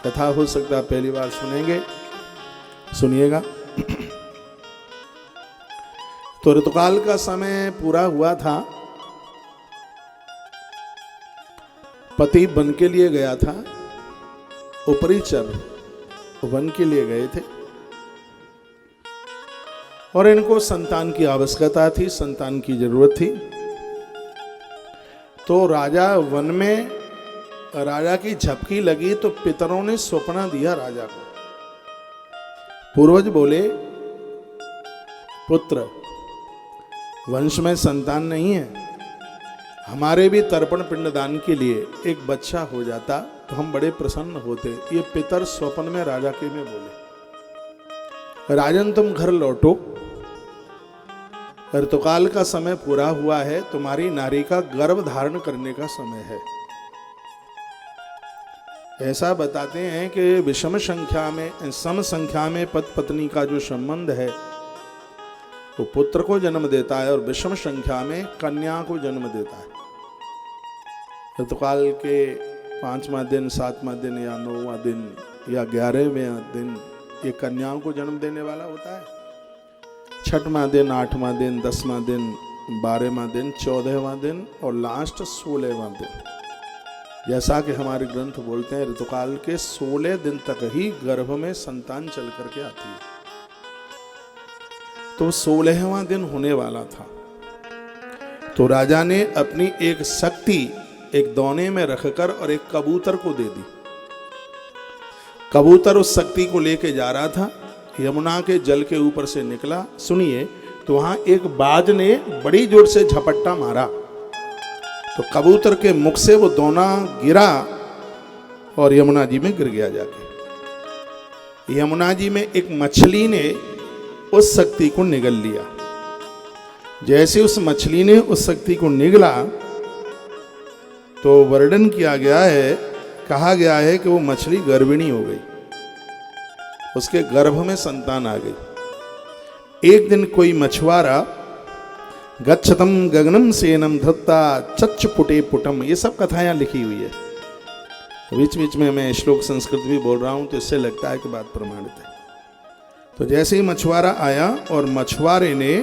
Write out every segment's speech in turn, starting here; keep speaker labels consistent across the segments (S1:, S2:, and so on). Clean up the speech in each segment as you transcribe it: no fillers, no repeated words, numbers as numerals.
S1: कथा हो सकता है पहली बार सुनेंगे, सुनिएगा। तो ऋतुकाल का समय पूरा हुआ था। पति वन के लिए गया था, उपरिचर वन के लिए गए थे और इनको संतान की आवश्यकता थी, संतान की जरूरत थी। तो राजा वन में, राजा की झपकी लगी तो पितरों ने सौंपना दिया राजा को। पूर्वज बोले, पुत्र, वंश में संतान नहीं है, हमारे भी तर्पण पिंडदान के लिए एक बच्चा हो जाता तो हम बड़े प्रसन्न होते। ये पितर स्वप्न में राजा के में बोले, राजन तुम घर लौटो, ऋतुकाल का समय पूरा हुआ है, तुम्हारी नारी का गर्भ धारण करने का समय है। ऐसा बताते हैं कि विषम संख्या में, सम संख्या में पति पत्नी का जो संबंध है वो पुत्र को जन्म देता है और विषम संख्या में कन्या को जन्म देता है। ऋतुकाल के 5वां दिन, 7वां दिन या 9वां दिन या 11वें दिन ये कन्याओं को जन्म देने वाला होता है। 6वां दिन, 8वां दिन, 10वां दिन, 12वां दिन, 14वां दिन और लास्ट 16वां दिन। जैसा कि हमारे ग्रंथ बोलते हैं, ऋतुकाल के 16 दिन तक ही गर्भ में संतान चल करके आती है। तो 16वां दिन होने वाला था। तो राजा ने अपनी एक शक्ति एक दौने में रखकर और एक कबूतर को दे दी। कबूतर उस शक्ति को लेके जा रहा था, यमुना के जल के ऊपर से निकला। सुनिए, तो वहां एक बाज ने बड़ी जोर से झपट्टा मारा तो कबूतर के मुख से वो दोना गिरा और यमुना जी में गिर गया जाके। यमुना जी में एक मछली ने उस शक्ति को निगल लिया। जैसे उस मछली ने उस शक्ति को निगला तो वर्णन किया गया है, कहा गया है कि वो मछली गर्भिणी हो गई, उसके गर्भ में संतान आ गई। एक दिन कोई मछुआरा गच्छतम गगनम सेनम धत्ता चच्च पुटे पुटम, ये सब कथाएं लिखी हुई है। बीच बीच में मैं श्लोक संस्कृत भी बोल रहा हूं तो इससे लगता है कि बात प्रमाणित है। तो जैसे ही मछुआरा आया और मछुआरे ने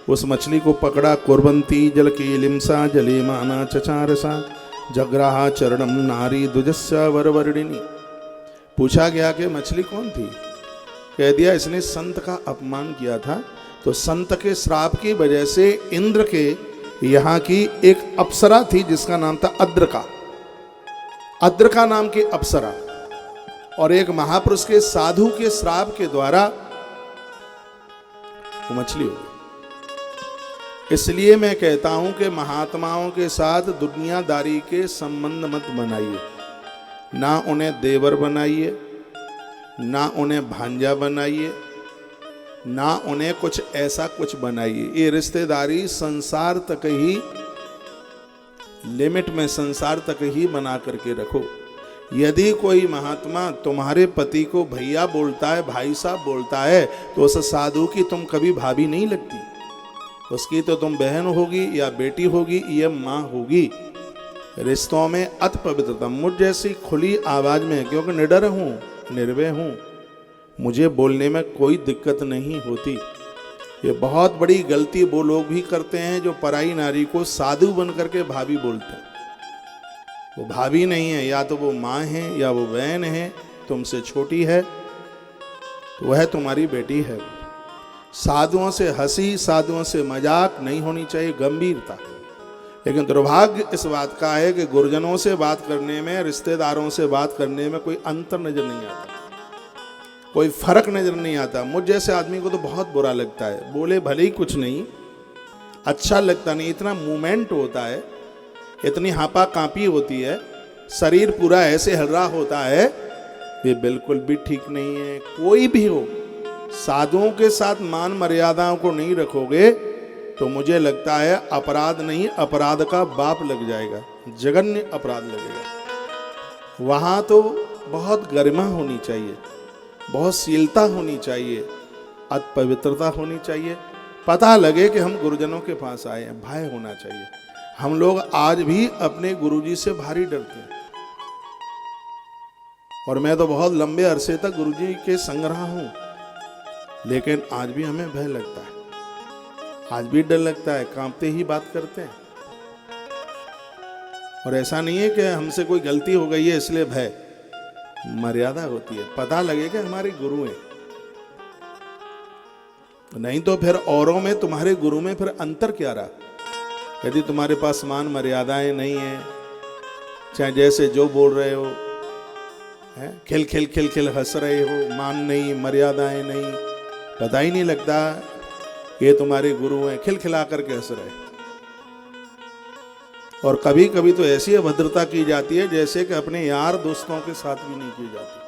S1: उस मछली को पकड़ा, कुर्वंती जल की लिमसा जले माना चचारसा जग्राहा चरणम नारी दुजस्या वरवर्णिनी। पूछा गया कि मछली कौन थी? कह दिया इसने संत का अपमान किया था। तो संत के श्राप की वजह से इंद्र के यहाँ की एक अप्सरा थी जिसका नाम था अद्रका। अद्रका नाम की अप्सरा और एक महापुरुष के साधु के श्राप के द्वारा वो मछली हो गई। इसलिए मैं कहता हूं कि महात्माओं के साथ दुनियादारी के संबंध मत बनाइए। ना उन्हें देवर बनाइए, ना उन्हें भांजा बनाइए, ना उन्हें कुछ ऐसा कुछ बनाइए। ये रिश्तेदारी संसार तक ही, लिमिट में संसार तक ही बना करके रखो। यदि कोई महात्मा तुम्हारे पति को भैया बोलता है, भाई साहब बोलता है, तो उस साधु की तुम कभी भाभी नहीं लगती, उसकी तो तुम बहन होगी या बेटी होगी या माँ होगी। रिश्तों में अति पवित्रता। मुझ जैसी खुली आवाज में, क्योंकि निडर हूं, निर्भय हूं, मुझे बोलने में कोई दिक्कत नहीं होती। ये बहुत बड़ी गलती वो लोग भी करते हैं जो पराई नारी को साधु बन करके भाभी बोलते हैं। वो भाभी नहीं है, या तो वो माँ है या वो बहन है, तुमसे छोटी है, तो वह तुम्हारी बेटी है। साधुओं से हंसी, साधुओं से मजाक नहीं होनी चाहिए, गंभीरता। लेकिन दुर्भाग्य इस बात का है कि गुरुजनों से बात करने में, रिश्तेदारों से बात करने में कोई अंतर नजर नहीं आता, कोई फर्क नजर नहीं आता। मुझ जैसे आदमी को तो बहुत बुरा लगता है, बोले भले ही कुछ नहीं, अच्छा लगता नहीं। इतना मूवमेंट होता है, इतनी हापा कांपी होती है, शरीर पूरा ऐसे हल रहा होता है, ये बिल्कुल भी ठीक नहीं है। कोई भी हो, साधुओं के साथ मान मर्यादाओं को नहीं रखोगे तो मुझे लगता है अपराध नहीं, अपराध का बाप लग जाएगा, जघन्य अपराध लगेगा। वहां तो बहुत गरिमा होनी चाहिए, बहुत शीलता होनी चाहिए, अति पवित्रता होनी चाहिए। पता लगे कि हम गुरुजनों के पास आए हैं, भय होना चाहिए। हम लोग आज भी अपने गुरुजी से भारी डरते हैं। और मैं तो बहुत लंबे अरसे तक गुरुजी के संग रहा हूं, लेकिन आज भी हमें भय लगता है, आज भी डर लगता है, कांपते ही बात करते हैं। और ऐसा नहीं है कि हमसे कोई गलती हो गई है इसलिए भय, मर्यादा होती है, पता लगे कि हमारे गुरु हैं, नहीं तो फिर औरों में तुम्हारे गुरु में फिर अंतर क्या रहा। यदि तुम्हारे पास मान मर्यादाएं नहीं है, चाहे जैसे जो बोल रहे हो, खिल खिल खिल खिल हंस रहे हो, मान नहीं, मर्यादाएं नहीं, पता ही नहीं लगता ये तुम्हारे गुरु हैं, खिलखिला करके हंस रहे। और कभी कभी तो ऐसी अभद्रता की जाती है जैसे कि अपने यार दोस्तों के साथ भी नहीं की जाती।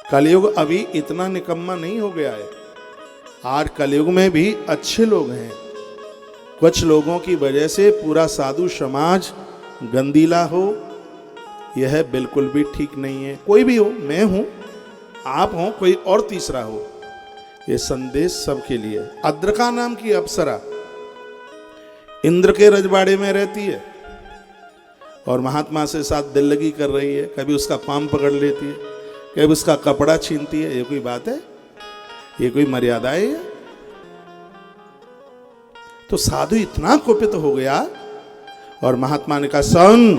S1: कलयुग अभी इतना निकम्मा नहीं हो गया है, आज कलयुग में भी अच्छे लोग हैं। कुछ लोगों की वजह से पूरा साधु समाज गंदीला हो, यह बिल्कुल भी ठीक नहीं है। कोई भी हो, मैं हूं, आप हो, कोई और तीसरा हो, ये संदेश सबके लिए। अद्रका नाम की अप्सरा इंद्र के रजवाड़े में रहती है और महात्मा से साथ दिल लगी कर रही है, कभी उसका पाम पकड़ लेती है, कभी उसका कपड़ा छीनती है। ये कोई बात है? ये कोई मर्यादा है? तो साधु इतना कुपित हो गया और महात्मा ने कहा, सुन,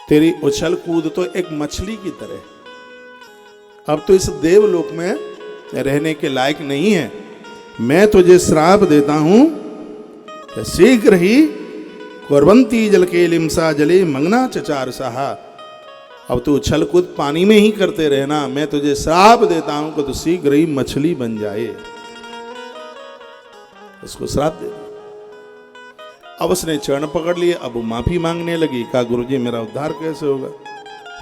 S1: तेरी उछल कूद तो एक मछली की तरह, अब तो इस देवलोक में रहने के लायक नहीं है। मैं तुझे श्राप देता हूं, शीघ्र ही कुर्वंती जल के लिमसा जले मंगना चचार सहा। अब तू उछल कूद पानी में ही करते रहना, मैं तुझे श्राप देता हूं कि तू शीघ्र ही मछली बन जाए। उसको श्राप दे दिया। अब उसने चरण पकड़ लिए, अब वो माफी मांगने लगी। कहा, गुरुजी मेरा उद्धार कैसे होगा?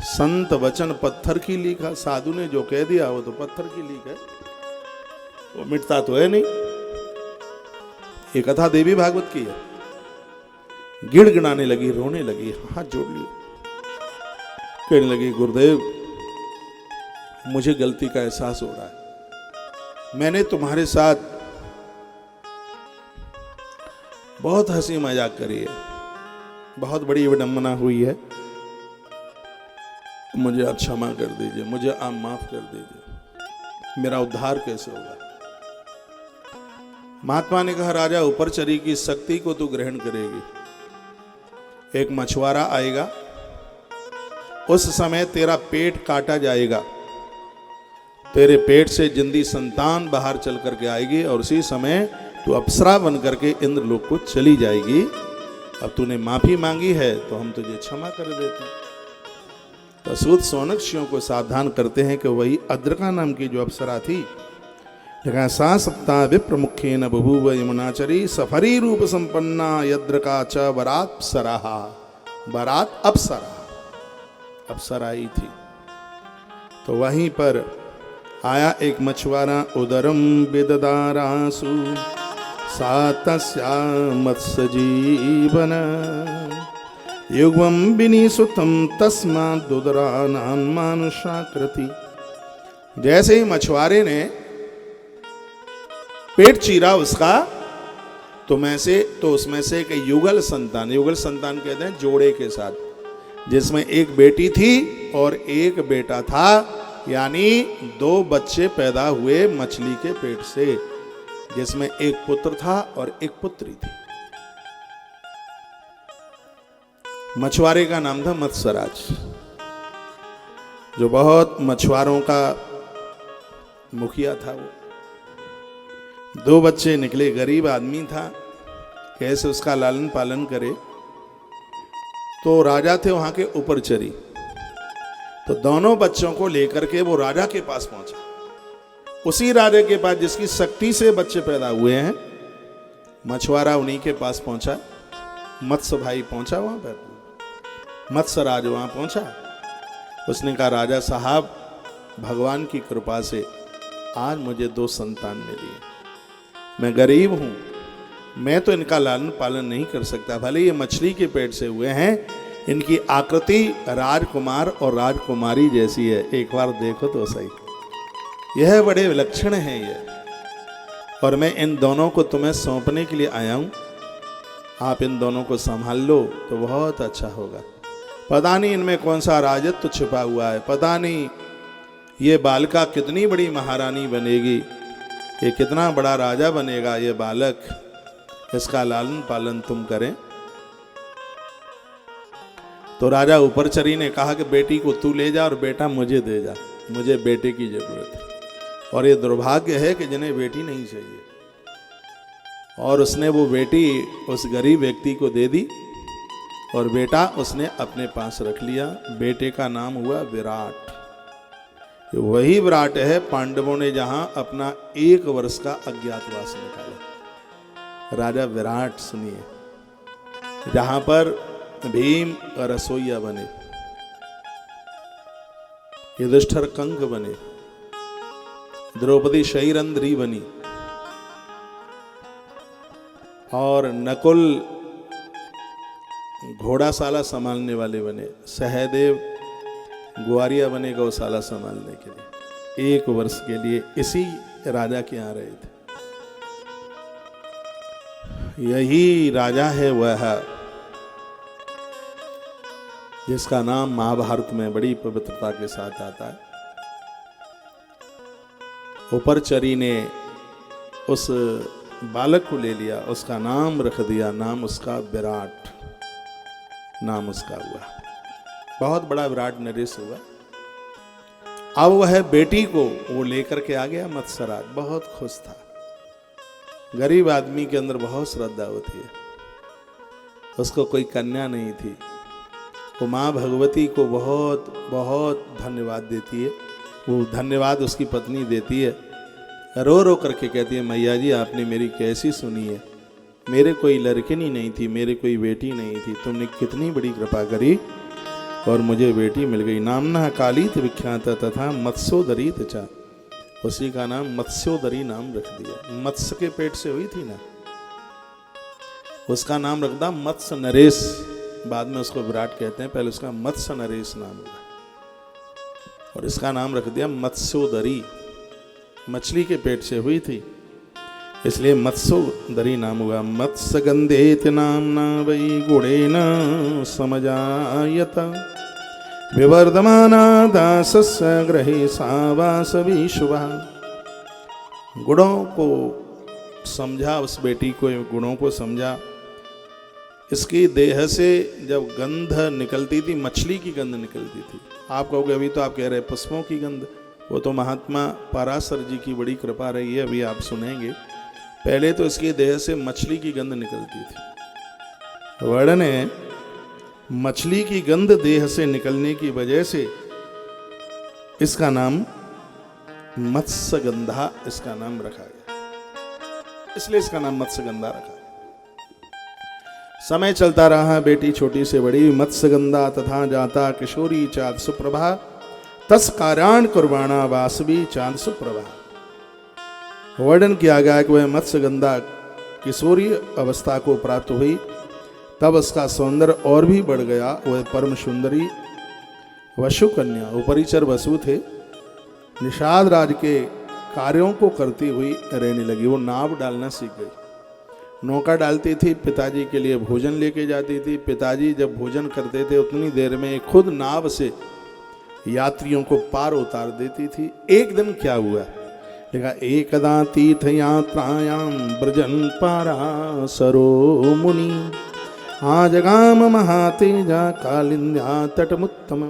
S1: संत वचन पत्थर की लीक है, साधु ने जो कह दिया वो तो पत्थर की लीक है, वो मिटता तो है नहीं। ये कथा देवी भागवत की है। गिड़गिड़ाने लगी, रोने लगी, हाथ जोड़ लिए, कहने लगी, गुरुदेव मुझे गलती का एहसास हो रहा है, मैंने तुम्हारे साथ बहुत हंसी मजाक करी है, बहुत बड़ी विडंबना हुई है, मुझे आप क्षमा कर दीजिए, मुझे आप माफ कर दीजिए, मेरा उद्धार कैसे होगा? महात्मा ने कहा, राजा ऊपरचरी की शक्ति को तू ग्रहण करेगी। एक मछुआरा आएगा, उस समय तेरा पेट काटा जाएगा, तेरे पेट से जिंदी संतान बाहर चल करके आएगी और उसी समय तू अप्सरा बन करके इंद्रलोक को चली जाएगी। अब तूने माफी मांगी है तो हम तुझे क्षमा कर देते हैं। तो सूत सोनक्षियों को सावधान करते हैं कि वही अद्रका नाम की जो अप्सरा थी, लेकिन सा सप्ताह विप्रमुखेन बभूव यमुनाचरी सफरी रूप संपन्ना यद्रका च वरात सराहा। वरात अप्सरा, अप्सरा ही थी। तो वहीं पर आया एक मछुआरा, उदरम विददारासु सातस्या मत्स्य जीवन युगम विनिसुतम तस्मात् दुदरानां मानुषाकृति। जैसे ही मछुआरे ने पेट चीरा उसका, तो उसमें से एक युगल संतान, युगल संतान कहते हैं जोड़े के साथ, जिसमें एक बेटी थी और एक बेटा था, यानी 2 बच्चे पैदा हुए मछली के पेट से, जिसमें एक पुत्र था और एक पुत्री थी। मछुआरे का नाम था मत्स्यराज, जो बहुत मछुआरों का मुखिया था। वो 2 बच्चे निकले, गरीब आदमी था, कैसे उसका लालन पालन करे। तो राजा थे वहां के ऊपरचरी, तो दोनों बच्चों को लेकर के वो राजा के पास पहुंचा, उसी राजा के पास जिसकी शक्ति से बच्चे पैदा हुए हैं। मछुआरा उन्हीं के पास पहुंचा, मत्स्य भाई पहुंचा वहां पर, मत्स्यराज वहां पहुंचा। उसने कहा, राजा साहब भगवान की कृपा से आज मुझे 2 संतान मिली है, मैं गरीब हूं, मैं तो इनका लालन पालन नहीं कर सकता, भले ये मछली के पेट से हुए हैं, इनकी आकृति राजकुमार और राजकुमारी जैसी है, एक बार देखो तो सही, यह बड़े विलक्षण हैं ये, और मैं इन दोनों को तुम्हें सौंपने के लिए आया हूं, आप इन दोनों को संभाल लो तो बहुत अच्छा होगा। पता नहीं इनमें कौन सा राजत्व छिपा हुआ है, पता नहीं ये बालिका कितनी बड़ी महारानी बनेगी, ये कितना बड़ा राजा बनेगा ये बालक, इसका लालन पालन तुम करें। तो राजा ऊपरचरी ने कहा कि बेटी को तू ले जा और बेटा मुझे दे जा, मुझे बेटे की जरूरत है, और ये दुर्भाग्य है कि जिन्हें बेटी नहीं चाहिए। और उसने वो बेटी उस गरीब व्यक्ति को दे दी और बेटा उसने अपने पास रख लिया। बेटे का नाम हुआ विराट। वही विराट है पांडवों ने जहां अपना 1 वर्ष का अज्ञातवास निकाला। राजा विराट सुनिए, जहां पर भीम रसोईया बने, युधिष्ठिर कंक बने, द्रौपदी शैरंद्री बनी और नकुल घोड़ाशाला संभालने वाले बने, सहदेव ग्वारिया बने गौशाला संभालने के लिए। 1 वर्ष के लिए इसी राजा के यहाँ रहे थे। यही राजा है वह जिसका नाम महाभारत में बड़ी पवित्रता के साथ आता है। ऊपरचरी ने उस बालक को ले लिया, उसका नाम रख दिया, नाम उसका विराट नाम उसका हुआ। बहुत बड़ा विराट नरेश हुआ। अब वह बेटी को वो लेकर के आ गया मत्स्यराज, बहुत खुश था। गरीब आदमी के अंदर बहुत श्रद्धा होती है। उसको कोई कन्या नहीं थी, वो माँ भगवती को बहुत बहुत धन्यवाद देती है। वो धन्यवाद उसकी पत्नी देती है, रो रो करके कहती है, मैया जी आपने मेरी कैसी सुनी है, मेरे कोई लड़किनी नहीं थी, मेरे कोई बेटी नहीं थी, तुमने कितनी बड़ी कृपा करी और मुझे बेटी मिल गई। नामना कालित विख्यात तथा मत्स्योदरी चा, उसी का नाम मत्स्योदरी नाम रख दिया। मत्स्य के पेट से हुई थी ना, उसका नाम रख दिया मत्स्य नरेश। बाद में उसको विराट कहते हैं, पहले उसका मत्स्य नरेश नाम हुआ और इसका नाम रख दिया मत्स्योदरी। मछली के पेट से हुई थी इसलिए मत्स्योदरी नाम हुआ। मत्स्य गंधेत नामना वै गुणेन समजायत विवर्धमाना दासस्य ग्रहे सावासवी शुभा। गुणों को समझा, उस बेटी को गुणों को समझा। इसकी देह से जब गंध निकलती थी, मछली की गंध निकलती थी। आप कहोगे अभी तो आप कह रहे पुष्पों की गंध, वो तो महात्मा पराशर जी की बड़ी कृपा रही है, अभी आप सुनेंगे। पहले तो इसकी देह से मछली की गंध निकलती थी। वर्णन है, मछली की गंध देह से निकलने की वजह से इसका नाम मत्स्यगंधा इसका नाम रखा गया, इसलिए इसका नाम मत्स्यगंधा रखा। समय चलता रहा, बेटी छोटी से बड़ी। मत्स्यगंधा तथा जाता किशोरी चाँद सुप्रभा, तस कार्याण कुर्बाणा वासवी चाँद सुप्रभा। वर्णन किया गया कि वह मत्स्यगंधा किशोरी अवस्था को प्राप्त हुई, तब उसका सौंदर्य और भी बढ़ गया। वह परम सुंदरी वसु कन्या, उपरिचर वसु थे, निषाद राज के कार्यों को करती हुई रहने लगी। वो नाव डालना सीख गई, नौका डालती थी, पिताजी के लिए भोजन लेके जाती थी। पिताजी जब भोजन करते थे उतनी देर में खुद नाव से यात्रियों को पार उतार देती थी। एक दिन क्या हुआ, देखा, एकदा तीर्थ यात्रायाम ब्रजन पाराशरो मुनि, आजगाम महातेजा कालिंद्या तटमुत्तम।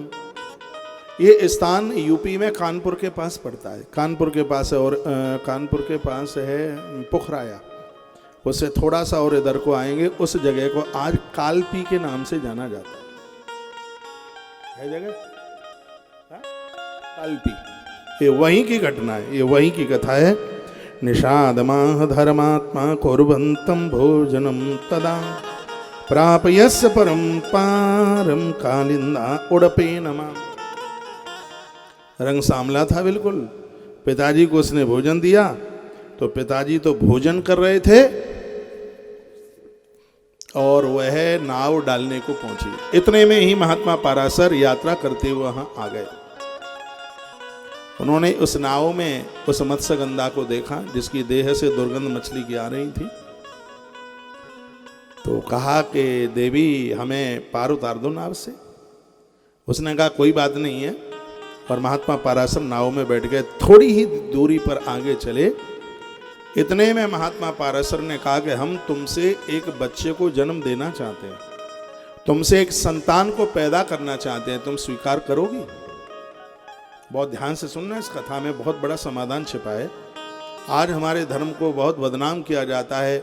S1: ये स्थान यूपी में कानपुर के पास पड़ता है, कानपुर के पास है, और कानपुर के पास है पुखराया। उससे थोड़ा सा और इधर को आएंगे, उस जगह को आज कालपी के नाम से जाना जाता है जगह कालपी। ये वहीं की घटना है, ये वहीं की कथा है। निषाद माह धर्मात्मा कुर्वन्तं भोजनम तदा प्रापयस्य परम पारम कालिंदा उड़पे नमा। रंग सांवला था बिल्कुल। पिताजी को उसने भोजन दिया तो पिताजी तो भोजन कर रहे थे और वह नाव डालने को पहुंची। इतने में ही महात्मा पराशर यात्रा करते हुए वहां आ गए। उन्होंने उस नाव में उस मत्स्यगंधा को देखा जिसकी देह से दुर्गंध मछली की आ रही थी। तो कहा कि देवी हमें पार उतार दो नाव से। उसने कहा कोई बात नहीं है, और महात्मा पाराशर नाव में बैठ गए। थोड़ी ही दूरी पर आगे चले, इतने में महात्मा पाराशर ने कहा कि हम तुमसे एक बच्चे को जन्म देना चाहते हैं, तुमसे एक संतान को पैदा करना चाहते हैं, तुम स्वीकार करोगी? बहुत ध्यान से सुनना, इस कथा में बहुत बड़ा समाधान छिपा है। आज हमारे धर्म को बहुत बदनाम किया जाता है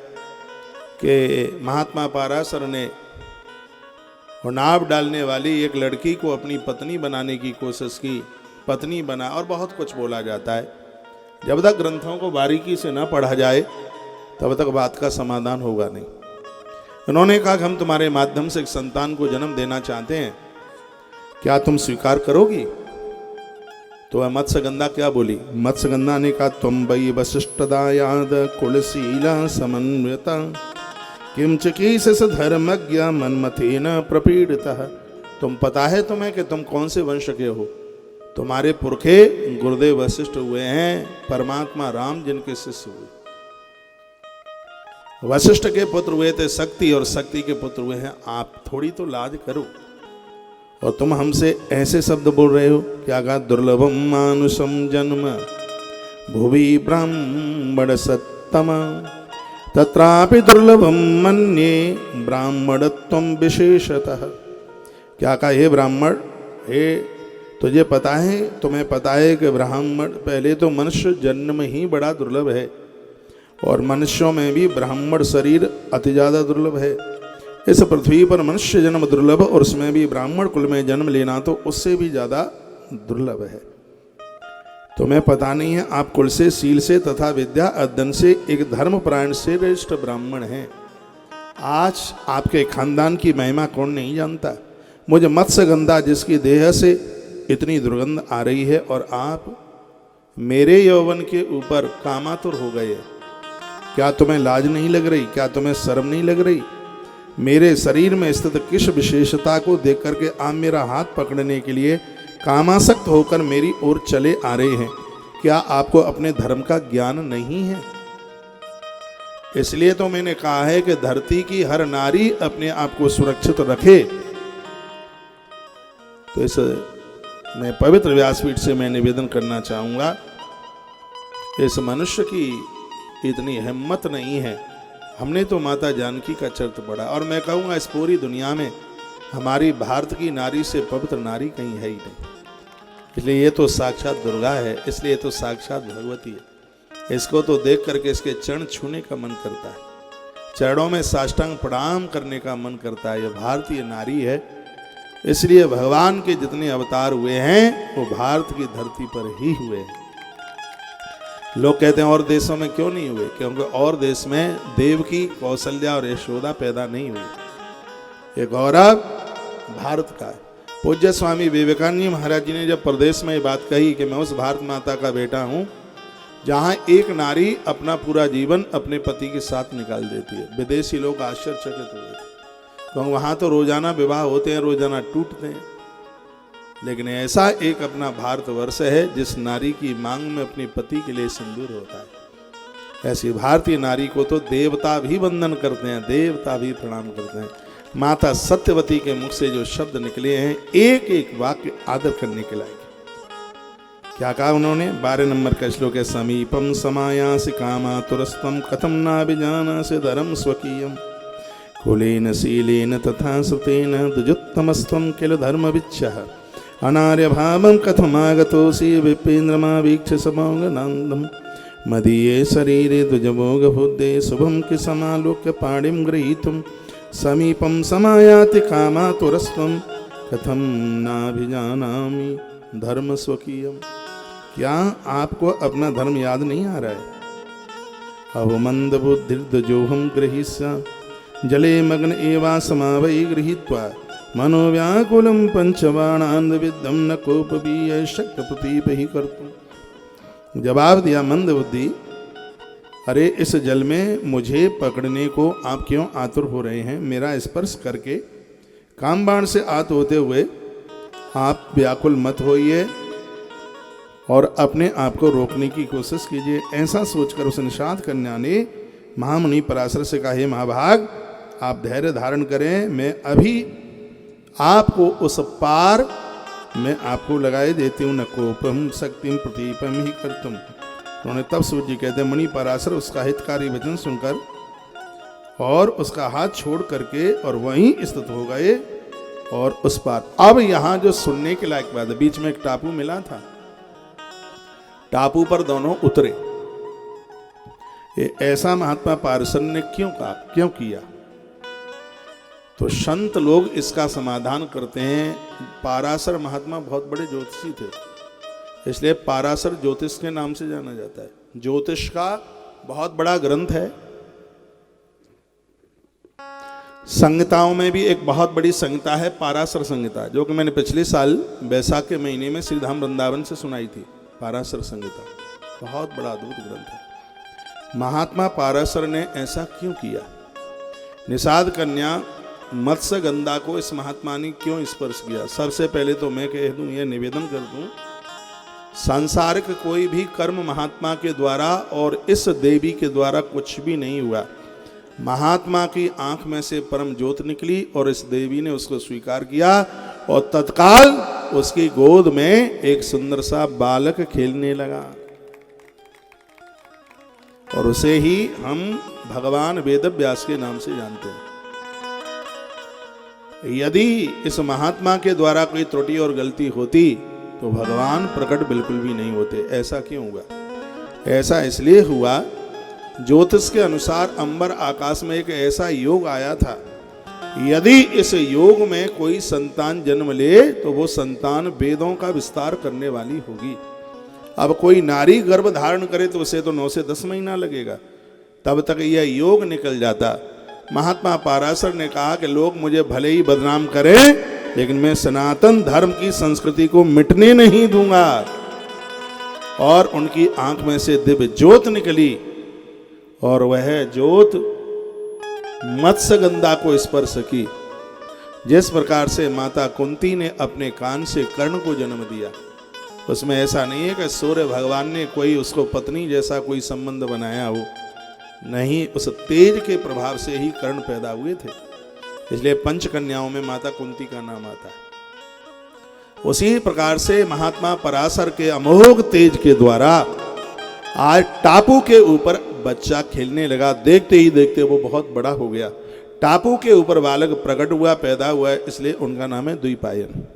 S1: कि महात्मा पाराशर ने नाव डालने वाली एक लड़की को अपनी पत्नी बनाने की कोशिश की, पत्नी बना, और बहुत कुछ बोला जाता है। जब तक ग्रंथों को बारीकी से न पढ़ा जाए तब तक बात का समाधान होगा नहीं। उन्होंने कहा कि हम तुम्हारे माध्यम से एक संतान को जन्म देना चाहते हैं, क्या तुम स्वीकार करोगी? तो वह मत्स्यगंधा क्या बोली? मत्स्यगंधा ने कहा त्वं वै वसिष्ठदायाद कुलशीला समन्विता किम चिकीर्षस धर्मज्ञ मन्मथेन प्रपीडितः। तुम पता है तुम्हें कि तुम कौन से वंश के हो? तुम्हारे पुरखे गुरुदेव वशिष्ठ हुए हैं, परमात्मा राम जिनके शिष्य हुए। वशिष्ठ के पुत्र हुए थे शक्ति, और शक्ति के पुत्र हुए हैं आप। थोड़ी तो लाज करो। और तुम हमसे ऐसे शब्द बोल रहे हो, क्या कहा? दुर्लभम मानुषम जन्म भुवि ब्राह्मण सत्तम तत्रापि दुर्लभम मन्ये ब्राह्मणत्वं विशेषतः। क्या कहा? हे ब्राह्मण, हे तुझे पता है, तुम्हें पता है कि ब्राह्मण, पहले तो मनुष्य जन्म ही बड़ा दुर्लभ है, और मनुष्यों में भी ब्राह्मण शरीर अति ज़्यादा दुर्लभ है। इस पृथ्वी पर मनुष्य जन्म दुर्लभ, और उसमें भी ब्राह्मण कुल में जन्म लेना तो उससे भी ज़्यादा दुर्लभ है। तुम्हें पता नहीं है, आप कुल से, शील से तथा विद्या अध्ययन से एक धर्मपरायण से श्रेष्ठ ब्राह्मण हैं। आज आपके खानदान की महिमा कौन नहीं जानता? मुझे मत्स्यगंधा जिसकी देह से इतनी दुर्गंध आ रही है, और आप मेरे यौवन के ऊपर कामातुर हो गए। क्या तुम्हें लाज नहीं लग रही? क्या तुम्हें शर्म नहीं लग रही? मेरे शरीर में स्थित किस विशेषता को देख करके आप मेरा हाथ पकड़ने के लिए कामासक्त होकर मेरी ओर चले आ रहे हैं? क्या आपको अपने धर्म का ज्ञान नहीं है? इसलिए तो मैंने कहा है कि धरती की हर नारी अपने आप को सुरक्षित रखे। तो इस मैं पवित्र व्यासपीठ से मैं निवेदन करना चाहूंगा, इस मनुष्य की इतनी हिम्मत नहीं है। हमने तो माता जानकी का चरित्र पढ़ा, और मैं कहूँगा इस पूरी दुनिया में हमारी भारत की नारी से पवित्र नारी कहीं है ही नहीं। इसलिए ये तो साक्षात दुर्गा है, इसलिए तो साक्षात भगवती है। इसको तो देख करके इसके चरण छूने का मन करता है, चरणों में साष्टांग प्रणाम करने का मन करता है। ये भारतीय नारी है, इसलिए भगवान के जितने अवतार हुए हैं वो भारत की धरती पर ही हुए हैं। लोग कहते हैं और देशों में क्यों नहीं हुए? क्योंकि और देश में देवकी, कौशल्या और यशोदा पैदा नहीं हुई। ये गौरव भारत का है। पूज्य स्वामी विवेकानंद जी महाराज जी ने जब प्रदेश में ये बात कही कि मैं उस भारत माता का बेटा हूँ जहाँ एक नारी अपना पूरा जीवन अपने पति के साथ निकाल देती है, विदेशी लोग आश्चर्यचकित हुए थे, क्योंकि वहाँ तो रोजाना विवाह होते हैं, रोजाना टूटते हैं। लेकिन ऐसा एक अपना भारतवर्ष है जिस नारी की मांग में अपने पति के लिए सिंदूर होता है। ऐसी भारतीय नारी को तो देवता भी वंदन करते हैं, देवता भी प्रणाम करते हैं। माता सत्यवती के मुख से जो शब्द निकले हैं, एक एक वाक्य आदर करने के लायक। क्या कहा उन्होंने? 12 नंबर का श्लोक है, समीपम समायासि कामातुरस्त्वं कथम नाभिजानासि धर्म स्वकीयम् कुलेन शीलेन तथा श्रुतेन द्विजुत्तमस्त्वं किल धर्मविच्छः अनार्य भावं कथमागतोऽसि विपेन्द्रमा वीक्ष समोघनान्दम् मदीये शरीरे द्विजभोगबुद्धे शुभं कि समालोक्य पाणिं गृहीतुं समीपं समायाति कामातुरस्त्वं कथम नाभिजानामि धर्म स्वकीयम्। क्या आपको अपना धर्म याद नहीं आ रहा है? अवमंद बुद्धिर्दजोहम गृहीष्य जले मग्न एवा समावै गृहीत्वा मनोव्याकुलं पंचबाणान् विद्धं न कोपवीय शक्य प्रतीप ही कर्तुम्। जवाब दिया मंद बुद्धि, अरे इस जल में मुझे पकड़ने को आप क्यों आतुर हो रहे हैं? मेरा स्पर्श करके कामबाण से आत होते हुए आप व्याकुल मत होइए और अपने आप को रोकने की कोशिश कीजिए। ऐसा सोचकर उस निषाद कन्या ने महामुनि पराशर से कहा, हे महाभाग, आप धैर्य धारण करें, मैं अभी आपको उस पार मैं आपको लगाए देती हूँ न कोपम शक्तिम प्रतीपम ही कर तुम। उन्होंने तब सूर्य जी कहते मणि पराशर उसका हितकारी वचन सुनकर और उसका हाथ छोड़ करके और वहीं स्थित हो गए और उस पार। अब यहां जो सुनने के लायक बात है, बीच में एक टापू मिला था, टापू पर दोनों उतरे। ये ऐसा महात्मा पाराशर ने क्यों कहा, क्यों किया? तो संत लोग इसका समाधान करते हैं। पाराशर महात्मा बहुत बड़े ज्योतिषी थे, इसलिए पाराशर ज्योतिष के नाम से जाना जाता है। ज्योतिष का बहुत बड़ा ग्रंथ है। संहिताओं में भी एक बहुत बड़ी संहिता है पाराशर संहिता, जो कि मैंने पिछले साल बैसाख के महीने में श्रीधाम वृंदावन से सुनाई थी। पाराशर संहिता बहुत बड़ा अद्भुत ग्रंथ है। महात्मा पाराशर ने ऐसा क्यों किया? निषाद कन्या मत्स्य गंगा को इस महात्मा ने क्यों स्पर्श किया? सबसे पहले तो मैं कह दूं, यह निवेदन कर दूं, सांसारिक कोई भी कर्म महात्मा के द्वारा और इस देवी के द्वारा कुछ भी नहीं हुआ। महात्मा की आंख में से परम ज्योत निकली और इस देवी ने उसको स्वीकार किया और तत्काल उसकी गोद में एक सुंदर सा बालक खेलने लगा और उसे ही हम भगवान वेदव्यास के नाम से जानते हैं। यदि इस महात्मा के द्वारा कोई त्रुटि और गलती होती तो भगवान प्रकट बिल्कुल भी नहीं होते। ऐसा क्यों हुआ? ऐसा इसलिए हुआ, ज्योतिष के अनुसार अंबर आकाश में एक ऐसा योग आया था, यदि इस योग में कोई संतान जन्म ले तो वो संतान वेदों का विस्तार करने वाली होगी। अब कोई नारी गर्भ धारण करे तो उसे तो 9 से 10 महीना लगेगा, तब तक यह योग निकल जाता। महात्मा पाराशर ने कहा कि लोग मुझे भले ही बदनाम करें, लेकिन मैं सनातन धर्म की संस्कृति को मिटने नहीं दूंगा। और उनकी आंख में से दिव्य ज्योत निकली और वह ज्योत मत्स्य गंगा को स्पर्श की। जिस प्रकार से माता कुंती ने अपने कान से कर्ण को जन्म दिया, उसमें ऐसा नहीं है कि सूर्य भगवान ने कोई उसको पत्नी जैसा कोई संबंध बनाया हो, नहीं, उस तेज के प्रभाव से ही कर्ण पैदा हुए थे। इसलिए पंचकन्याओं में माता कुंती का नाम आता है। उसी प्रकार से महात्मा पराशर के अमोघ तेज के द्वारा आज टापू के ऊपर बच्चा खेलने लगा। देखते ही देखते वो बहुत बड़ा हो गया। टापू के ऊपर बालक प्रकट हुआ, पैदा हुआ, इसलिए उनका नाम है द्विपायन।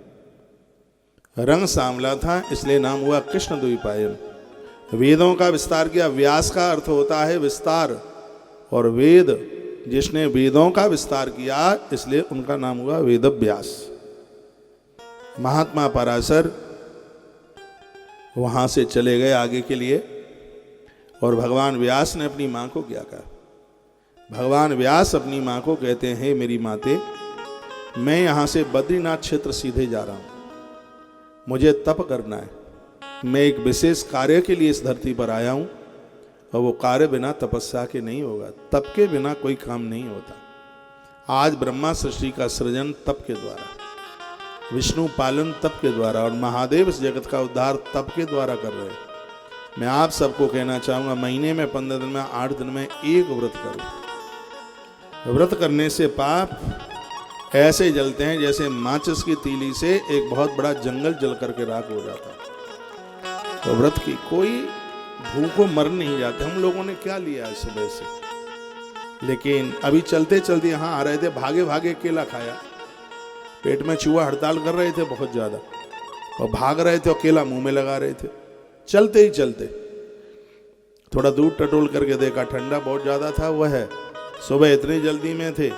S1: रंग सांवला था इसलिए नाम हुआ कृष्ण द्विपायन। वेदों का विस्तार किया। व्यास का अर्थ होता है विस्तार, और वेद जिसने वेदों का विस्तार किया इसलिए उनका नाम हुआ वेदव्यास। महात्मा पराशर वहां से चले गए आगे के लिए, और भगवान व्यास ने अपनी मां को क्या कहा? भगवान व्यास अपनी मां को कहते हैं, हे मेरी माते, मैं यहां से बद्रीनाथ क्षेत्र सीधे जा रहा हूं, मुझे तप करना है। मैं एक विशेष कार्य के लिए इस धरती पर आया हूं, और वो कार्य बिना तपस्या के नहीं होगा। तप के बिना कोई काम नहीं होता। आज ब्रह्मा सृष्टि का सृजन तप के द्वारा, विष्णु पालन तप के द्वारा, और महादेव इस जगत का उद्धार तप के द्वारा कर रहे हैं। मैं आप सबको कहना चाहूँगा, महीने में 15 दिन में 8 दिन में एक व्रत करो। व्रत करने से पाप ऐसे जलते हैं जैसे माचिस की तीली से एक बहुत बड़ा जंगल जल करके राख हो जाता है। तो व्रत की कोई भूखों मर नहीं जाते। हम लोगों ने क्या लिया है सुबह से, लेकिन अभी चलते चलते यहाँ आ रहे थे, भागे भागे केला खाया। पेट में चूहा हड़ताल कर रहे थे बहुत ज्यादा, और भाग रहे थे और केला मुंह में लगा रहे थे। चलते ही चलते थोड़ा दूध टटोल करके देखा, ठंडा बहुत ज्यादा था। वह है सुबह इतनी जल्दी में थे,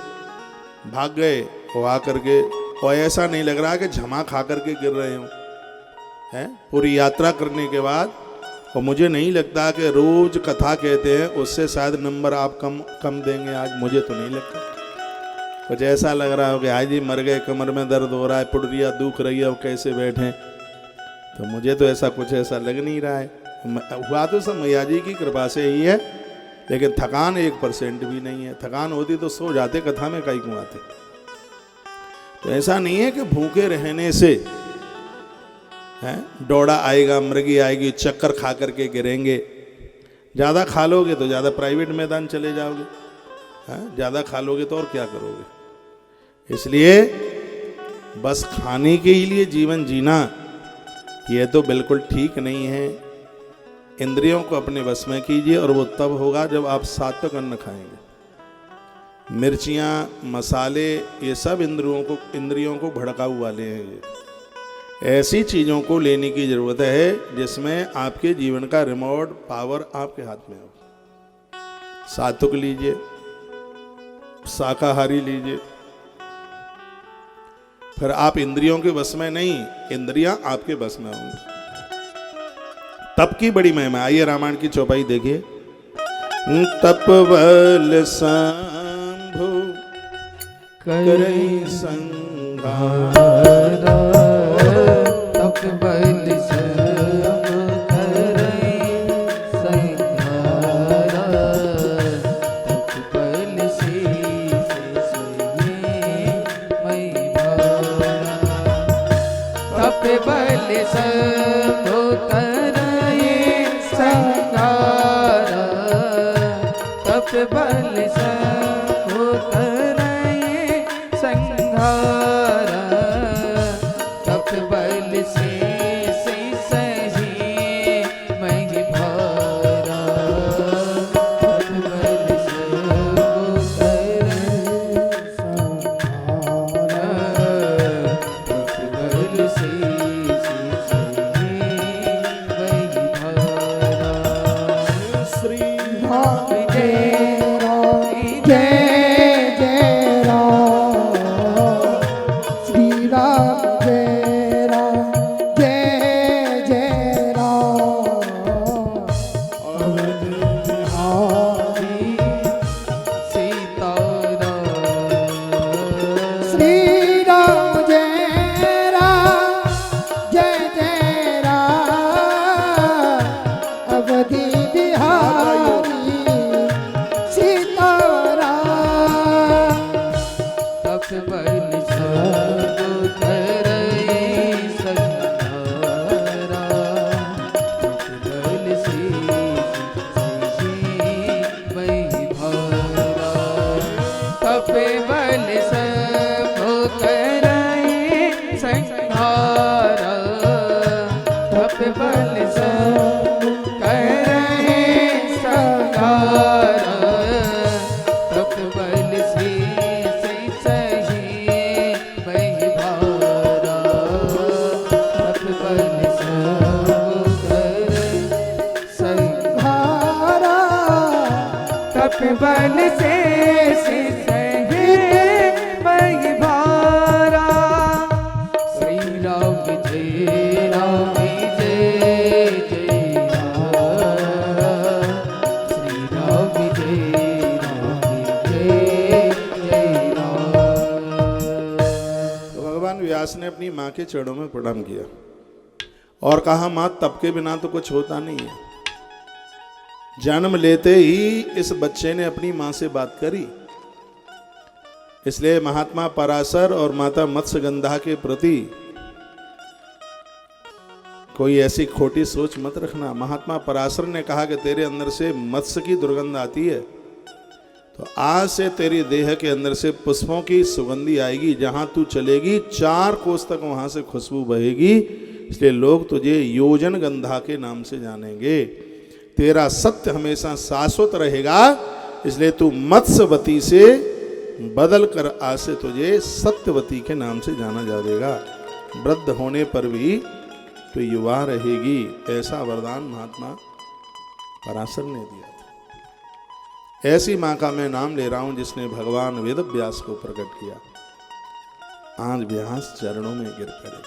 S1: भाग गए वो आकर के, और ऐसा नहीं लग रहा कि झमा खा करके गिर रहे हो हैं पूरी यात्रा करने के बाद। और मुझे नहीं लगता कि रोज कथा कहते हैं उससे शायद नंबर आप कम देंगे आज, मुझे तो नहीं लगता। कुछ ऐसा लग रहा हो कि आज ही मर गए, कमर में दर्द हो रहा है, पुड़िया दुख रही है, अब कैसे बैठे। तो मुझे तो ऐसा कुछ ऐसा लग नहीं रहा है। हुआ तो सब मैया जी की कृपा से ही है, लेकिन थकान 1% भी नहीं है। थकान होती तो सो जाते, कथा में कहीं क्यों आते। तो ऐसा नहीं है कि भूखे रहने से डोड़ा आएगा, मृगी आएगी, चक्कर खा करके गिरेंगे। ज़्यादा खा लोगे तो ज़्यादा प्राइवेट मैदान चले जाओगे, ज़्यादा खा लोगे तो और क्या करोगे। इसलिए बस खाने के ही लिए जीवन जीना ये तो बिल्कुल ठीक नहीं है। इंद्रियों को अपने वश में कीजिए और वो तब होगा जब आप सात्विक अन्न खाएंगे। मिर्चियाँ, मसाले, ये सब इंद्रियों को भड़काऊ वाले हैं। ये ऐसी चीज़ों को लेने की ज़रूरत है जिसमें आपके जीवन का रिमोट पावर आपके हाथ में हो। सात्विक लीजिए, शाकाहारी लीजिए, फिर आप इंद्रियों के बस में नहीं, इंद्रियां आपके बस में होंगी, तप की बड़ी महिमा। आइए रामायण की चौपाई देखिए। तप बल शंभु करई संहार,
S2: तप बल शंभु करई संहार, तप बल शीस सोये मई भरा, तप बल शंभु बल शंभु करई संहार, तप बल शीस सही मई भरा, तप बल शंभु करई संहार, तप बल शीस सही मई भरा।
S1: श्री
S2: बल से सहे मई भारा, श्री राम जय राम जय जय राम, श्री राम जय जय राम।
S1: तो भगवान व्यास ने अपनी माँ के चरणों में प्रणाम किया और कहा, माँ तप के बिना तो कुछ होता नहीं है। जन्म लेते ही इस बच्चे ने अपनी मां से बात करी, इसलिए महात्मा पराशर और माता मत्स्यगंधा के प्रति कोई ऐसी खोटी सोच मत रखना। महात्मा पराशर ने कहा कि तेरे अंदर से मत्स्य की दुर्गंध आती है, तो आज से तेरी देह के अंदर से पुष्पों की सुगंधी आएगी। जहां तू चलेगी 4 कोस तक वहां से खुशबू बहेगी, इसलिए लोग तुझे योजन गंधा के नाम से जानेंगे। तेरा सत्य हमेशा शाश्वत रहेगा, इसलिए तू मत्स्यवती से बदल कर आज से तुझे सत्यवती के नाम से जाना जाएगा। वृद्ध होने पर भी तो युवा रहेगी, ऐसा वरदान महात्मा पराशर ने दिया था। ऐसी माँ का मैं नाम ले रहा हूं जिसने भगवान वेद व्यास को प्रकट किया। आज व्यास चरणों में गिर पड़े,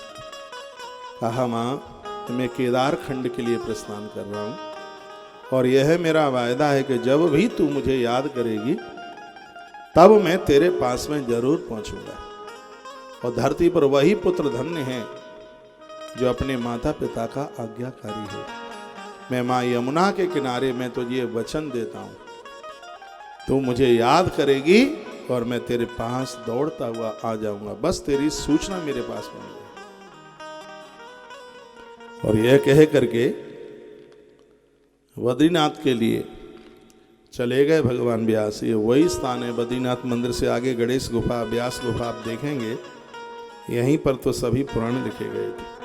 S1: कहा, माँ मैं केदार खंड के लिए प्रस्थान कर रहा हूं और यह मेरा वायदा है कि जब भी तू मुझे याद करेगी तब मैं तेरे पास में जरूर पहुंचूंगा। और धरती पर वही पुत्र धन्य है जो अपने माता पिता का आज्ञाकारी है। मैं माँ यमुना के किनारे में तुझे वचन देता हूं, तू मुझे याद करेगी और मैं तेरे पास दौड़ता हुआ आ जाऊंगा, बस तेरी सूचना मेरे पास में है। और यह कह करके बद्रीनाथ के लिए चले गए भगवान व्यास। ये वही स्थान है, बद्रीनाथ मंदिर से आगे गणेश गुफा, व्यास गुफा आप देखेंगे, यहीं पर तो सभी पुराण लिखे गए थे।